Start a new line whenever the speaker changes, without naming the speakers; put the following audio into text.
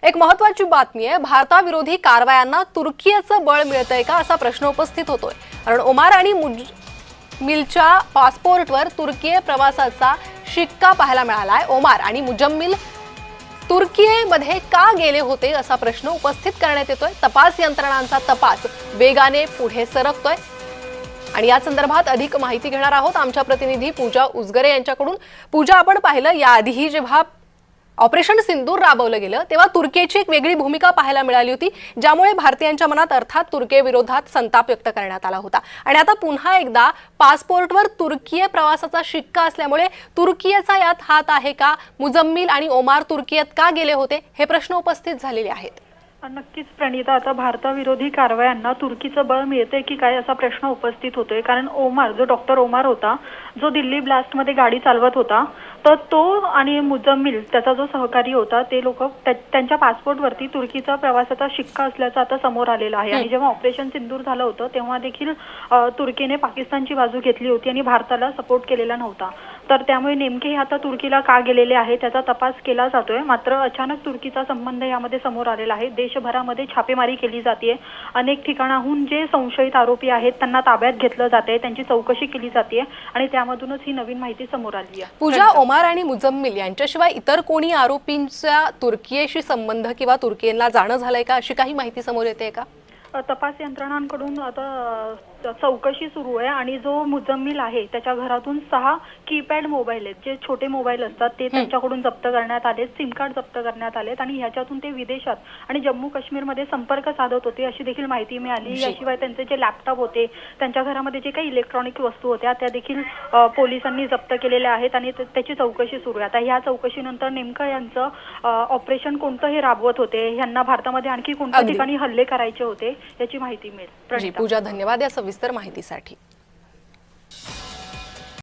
एक महत्त्वाची बातमी आहे। भारताविरोधी कारवायांना तुर्कीचं बळ मिळतंय का असा प्रश्न उपस्थित होतोय। कारण ओमार आणि मुजम्मिलच्या पासपोर्टवर तुर्की प्रवासाचा शिक्का पाहायला मिळालाय। ओमार आणि मुजम्मिल तुर्कीमध्ये का गेले होते असा प्रश्न उपस्थित करण्यात येतोय। तपास यंत्रणांचा तपास वेगाने पुढे सरकतोय आणि या संदर्भात अधिक माहिती घेणार आहोत आमच्या प्रतिनिधी पूजा उजगरे यांच्याकडून। पूजा, आपण पाहिलं याआधीही जेव्हा ऑपरेशन सिंदूर राबवलं गेलं तेव्हा तुर्कीची एक वेगळी भूमिका पाहायला मिळाली होती, ज्यामुळे भारतीयांच्या मनात अर्थात तुर्कीविरोधात संताप व्यक्त करण्यात आला होता। आणि आता पुन्हा एकदा पासपोर्टवर तुर्की प्रवासाचा शिक्का असल्यामुळे तुर्कीचा यात हात आहे का? मुजम्मिल आणि ओमार तुर्कीत का गेले होते हे प्रश्न उपस्थित झालेले आहेत।
नक्कीच प्रणिता, आता भारताविरोधी कारवायांना तुर्कीचं बळ मिळते की काय असा प्रश्न उपस्थित होतोय। कारण ओमार, जो डॉक्टर ओमार होता, जो दिल्ली ब्लास्टमध्ये गाडी चालवत होता, तर तो आणि मुजम्मिल त्याचा जो सहकारी होता, ते लोक त्यांच्या पासपोर्टवरती तुर्कीचा प्रवासाचा शिक्का असल्याचं आता समोर आलेलं आहे। आणि जेव्हा ऑपरेशन सिंदूर झालं होतं तेव्हा देखील तुर्कीने पाकिस्तानची बाजू घेतली होती आणि भारताला सपोर्ट केलेला नव्हता। तर त्यामुळे नेमके हे आता तुर्कीला का गेलेले आहे त्याचा तपास केला जातोय। मात्र अचानक तुर्कीचा संबंध यामध्ये समोर आलेला आहे। देशभरामध्ये छापेमारी केली जाते, अनेक ठिकाणाहून जे संशयित आरोपी आहेत त्यांना ताब्यात घेतलं जाते, त्यांची चौकशी केली जाते आणि त्यामधूनच ही नवीन माहिती समोर आली आहे।
पूजा, ओमार आणि मुजम्मिल यांच्याशिवाय इतर कोणी आरोपींचा तुर्कीशी संबंध किंवा तुर्कीला जाणं झालंय का अशी काही माहिती समोर येते का?
तपास यंत्रणांकडून आता चौकशी सुरू आहे आणि जो मुजम्मिल आहे त्याच्या घरातून 6 कीपॅड मोबाईल आहेत, जे छोटे मोबाईल असतात, ते त्यांच्याकडून जप्त करण्यात आले, सिम कार्ड जप्त करण्यात आलेत आणि ह्याच्यातून ते विदेशात आणि जम्मू काश्मीरमध्ये संपर्क साधत होते अशी देखील माहिती मिळाली। याशिवाय त्यांचे जे लॅपटॉप होते, त्यांच्या घरामध्ये जे काही इलेक्ट्रॉनिक वस्तू होत्या त्या देखील पोलिसांनी जप्त केलेल्या आहेत आणि त्याची चौकशी सुरू आहे। आता ह्या चौकशीनंतर नेमकं यांचं ऑपरेशन कोणतं हे राबवत होते, यांना भारतामध्ये आणखी कोणत्या ठिकाणी हल्ले करायचे होते याची माहिती मिळेल।
पूजा, धन्यवाद या सविस्तर माहितीसाठी।